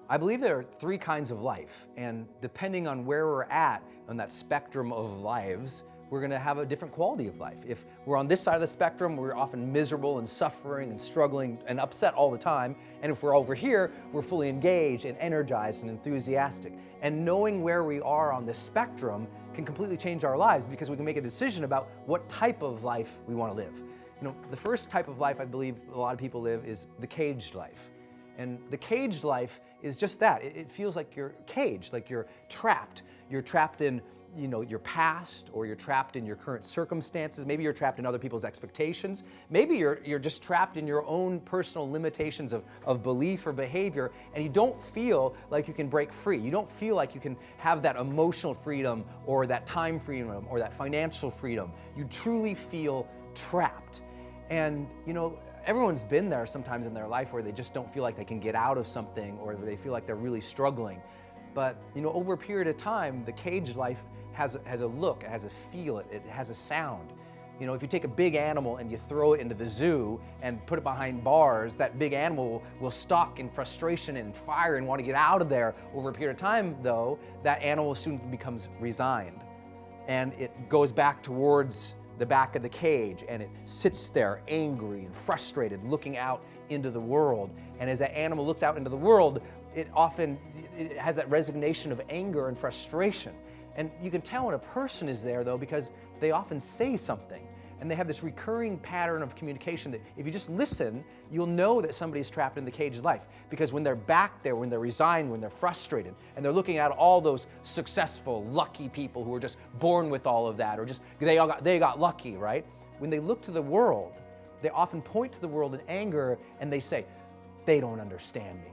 I believe there are three kinds of life, and depending on where we're at on that spectrum of lives, we're going to have a different quality of life. If we're on this side of the spectrum, we're often miserable and suffering and struggling and upset all the time. And if we're over here, we're fully engaged and energized and enthusiastic. And knowing where we are on this spectrum can completely change our lives because we can make a decision about what type of life we want to live. You know, the first type of life I believe a lot of people live is the caged life. And the caged life is just that. It feels like you're caged, like you're trapped. You're trapped in, your past, or you're trapped in your current circumstances. Maybe you're trapped in other people's expectations. Maybe you're just trapped in your own personal limitations of belief or behavior, and you don't feel like you can break free. You don't feel like you can have that emotional freedom or that time freedom or that financial freedom. You truly feel trapped. And, everyone's been there sometimes in their life where they just don't feel like they can get out of something, or they feel like they're really struggling. But, over a period of time, the caged life has a look, it has a feel, it has a sound. If you take a big animal and you throw it into the zoo and put it behind bars, that big animal will stalk in frustration and fire and want to get out of there. Over a period of time, though, that animal soon becomes resigned. And it goes back towards the back of the cage, and it sits there angry and frustrated, looking out into the world. And as that animal looks out into the world, it has that resignation of anger and frustration. And you can tell when a person is there, though, because they often say something. And they have this recurring pattern of communication that if you just listen, you'll know that somebody's trapped in the caged life. Because when they're back there, when they're resigned, when they're frustrated, and they're looking at all those successful, lucky people who were just born with all of that, or just they got lucky, right? When they look to the world, they often point to the world in anger, and they say, they don't understand me.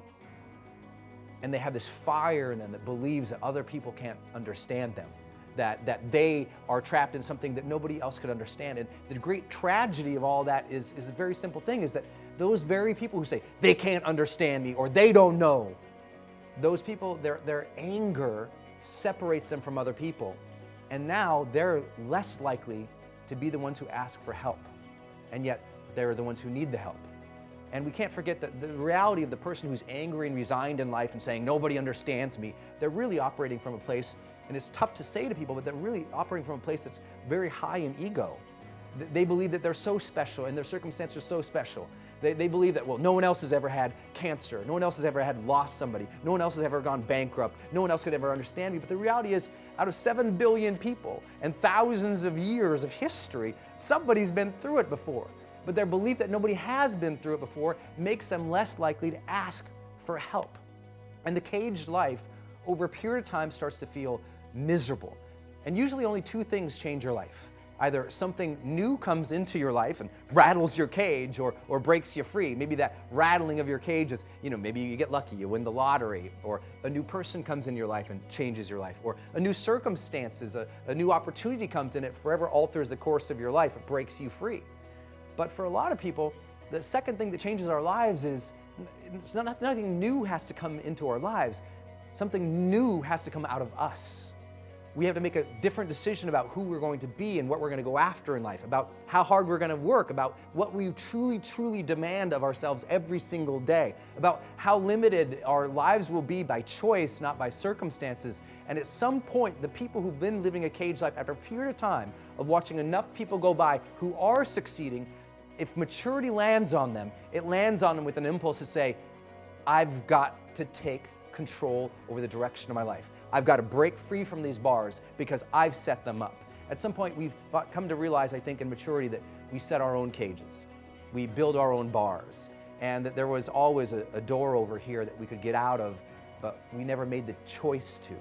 And they have this fire in them that believes that other people can't understand them. That they are trapped in something that nobody else could understand. And the great tragedy of all that is a very simple thing, is that those very people who say, they can't understand me, or they don't know, those people, their anger separates them from other people. And now they're less likely to be the ones who ask for help. And yet they're the ones who need the help. And we can't forget that the reality of the person who's angry and resigned in life and saying, nobody understands me, they're really operating from a place, and it's tough to say to people, but they're really operating from a place that's very high in ego. They believe that they're so special and their circumstances are so special. They believe that, well, no one else has ever had cancer. No one else has ever lost somebody. No one else has ever gone bankrupt. No one else could ever understand me. But the reality is, out of 7 billion people and thousands of years of history, somebody's been through it before. But their belief that nobody has been through it before makes them less likely to ask for help. And the caged life, over a period of time, starts to feel miserable. And usually only two things change your life. Either something new comes into your life and rattles your cage or breaks you free. Maybe that rattling of your cage is, maybe you get lucky, you win the lottery, or a new person comes in your life and changes your life, or a new circumstances, a new opportunity comes in, it forever alters the course of your life, it breaks you free. But for a lot of people, the second thing that changes our lives is nothing new has to come into our lives. Something new has to come out of us. We have to make a different decision about who we're going to be and what we're going to go after in life, about how hard we're going to work, about what we truly, truly demand of ourselves every single day, about how limited our lives will be by choice, not by circumstances. And at some point, the people who've been living a caged life, after a period of time of watching enough people go by who are succeeding, if maturity lands on them, it lands on them with an impulse to say, I've got to take control over the direction of my life. I've got to break free from these bars because I've set them up. At some point, we've come to realize, I think, in maturity, that we set our own cages. We build our own bars, and that there was always a door over here that we could get out of, but we never made the choice to.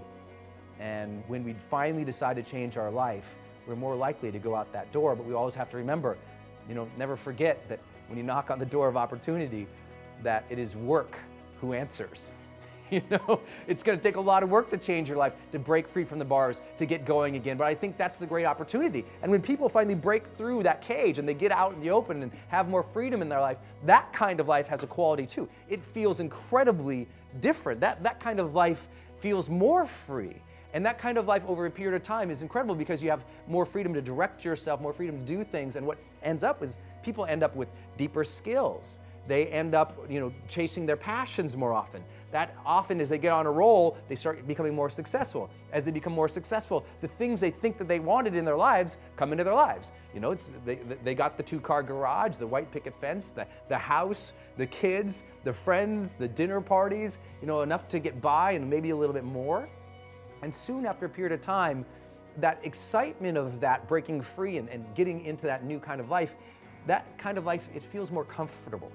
And when we finally decide to change our life, we're more likely to go out that door, but we always have to remember, never forget that when you knock on the door of opportunity, that it is work who answers. It's going to take a lot of work to change your life, to break free from the bars, to get going again. But I think that's the great opportunity. And when people finally break through that cage and they get out in the open and have more freedom in their life, that kind of life has a quality too. It feels incredibly different. That kind of life feels more free. And that kind of life over a period of time is incredible because you have more freedom to direct yourself, more freedom to do things. And what ends up is people end up with deeper skills. They end up, chasing their passions more often. That often, as they get on a roll, they start becoming more successful. As they become more successful, the things they think that they wanted in their lives come into their lives. They got the 2-car garage, the white picket fence, the house, the kids, the friends, the dinner parties, enough to get by and maybe a little bit more. And soon after a period of time, that excitement of that breaking free and getting into that new kind of life, it feels more comfortable.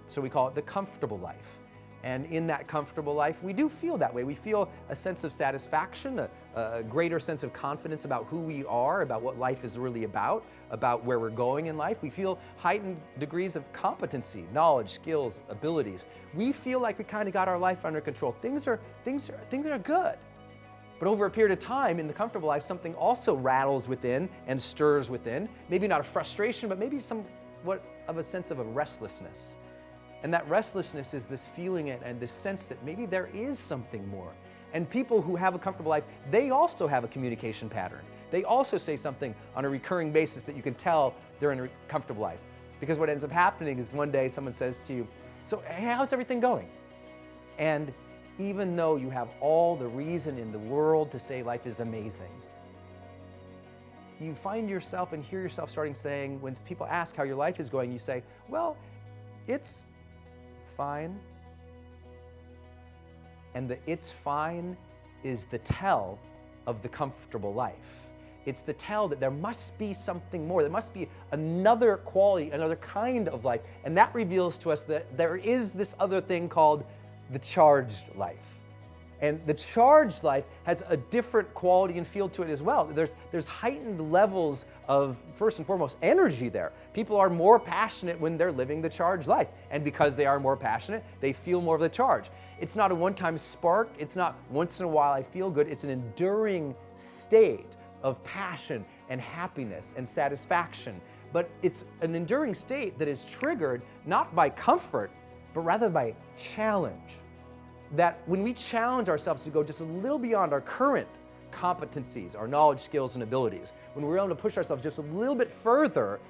So we call it the comfortable life. And in that comfortable life, we do feel that way. We feel a sense of satisfaction, a greater sense of confidence about who we are, about what life is really about where we're going in life. We feel heightened degrees of competency, knowledge, skills, abilities. We feel like we kind of got our life under control. Things are good. But over a period of time in the comfortable life, something also rattles within and stirs within. Maybe not a frustration, but maybe somewhat of a sense of a restlessness. And that restlessness is this feeling and this sense that maybe there is something more. And people who have a comfortable life, they also have a communication pattern. They also say something on a recurring basis that you can tell they're in a comfortable life. Because what ends up happening is one day someone says to you, "So hey, how's everything going?" And even though you have all the reason in the world to say life is amazing, you find yourself and hear yourself starting saying, when people ask how your life is going, you say, "Well, it's fine." And the "it's fine" is the tell of the comfortable life. It's the tell that there must be something more. There must be another quality, another kind of life. And that reveals to us that there is this other thing called the charged life. And the charged life has a different quality and feel to it as well. There's heightened levels of, first and foremost, energy there. People are more passionate when they're living the charged life. And because they are more passionate, they feel more of the charge. It's not a one-time spark. It's not once in a while I feel good. It's an enduring state of passion and happiness and satisfaction. But it's an enduring state that is triggered not by comfort, but rather by challenge. That when we challenge ourselves to go just a little beyond our current competencies, our knowledge, skills, and abilities, when we're able to push ourselves just a little bit further,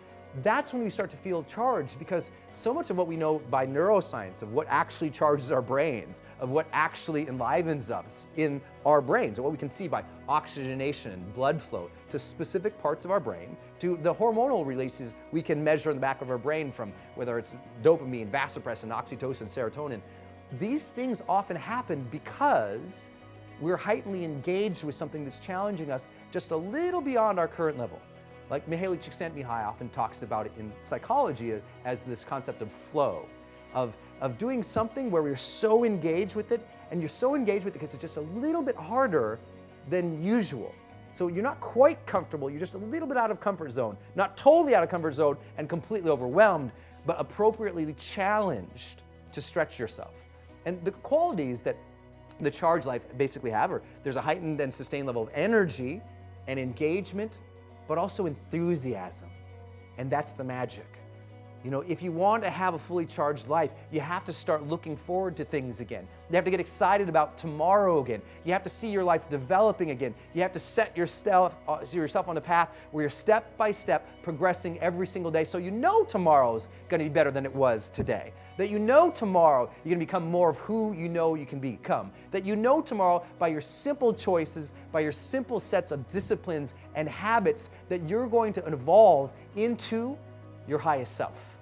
that's when we start to feel charged, because so much of what we know by neuroscience, of what actually charges our brains, of what actually enlivens us in our brains, and what we can see by oxygenation and blood flow to specific parts of our brain, to the hormonal releases we can measure in the back of our brain, from whether it's dopamine, vasopressin, oxytocin, serotonin. These things often happen because we're heightenedly engaged with something that's challenging us just a little beyond our current level. Like Mihaly Csikszentmihalyi often talks about it in psychology as this concept of flow, of doing something where we're so engaged with it, and you're so engaged with it because it's just a little bit harder than usual. So you're not quite comfortable, you're just a little bit out of comfort zone, not totally out of comfort zone and completely overwhelmed, but appropriately challenged to stretch yourself. And the qualities that the charged life basically have are, there's a heightened and sustained level of energy and engagement, but also enthusiasm. And that's the magic. If you want to have a fully charged life, you have to start looking forward to things again. You have to get excited about tomorrow again. You have to see your life developing again. You have to set yourself on the path where you're step by step progressing every single day, so tomorrow's going to be better than it was today. That tomorrow you're going to become more of who you can become. That tomorrow by your simple choices, by your simple sets of disciplines and habits, that you're going to evolve into your highest self.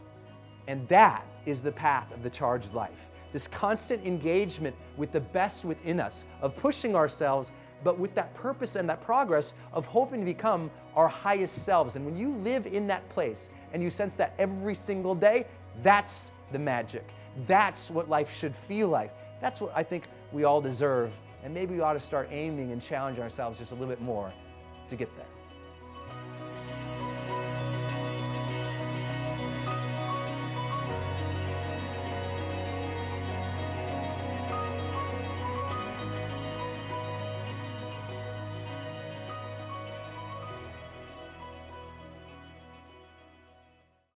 And that is the path of the charged life. This constant engagement with the best within us, of pushing ourselves, but with that purpose and that progress of hoping to become our highest selves. And when you live in that place and you sense that every single day, that's the magic. That's what life should feel like. That's what I think we all deserve. And maybe we ought to start aiming and challenging ourselves just a little bit more to get there.